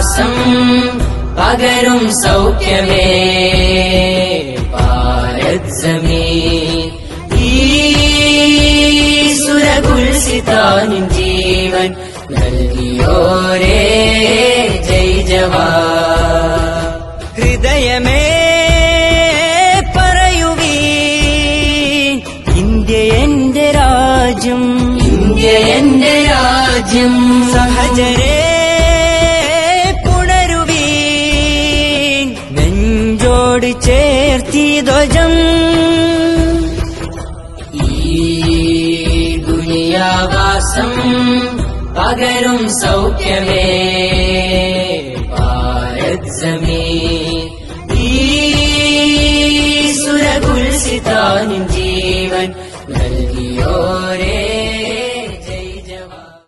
ദുനിയാവാസം പകരും സൗഖ്യമേ ഭാരത് സമീൻ ഈശ്വരകുൽസിതാനിൻ ജീവൻ നൽകിയോരേ ജയ് ജവാൻ. ഹൃദയമേ പറയുവീൻ ഇന്ത്യ എന്റെ രാജ്യം, ഇന്ത്യ എന്റെ രാജ്യം. സഹചരേ പുണരുവീൻ നെഞ്ചോട് ചേർത്തി ധ്വജം. ഈ ദുനിയാവാസം പകരും സൗഖ്യമേ ഭാരത് സമീൻ ഈശ്വരകുൽസിതാനിൻ ജീവൻ നൽകിയോരേ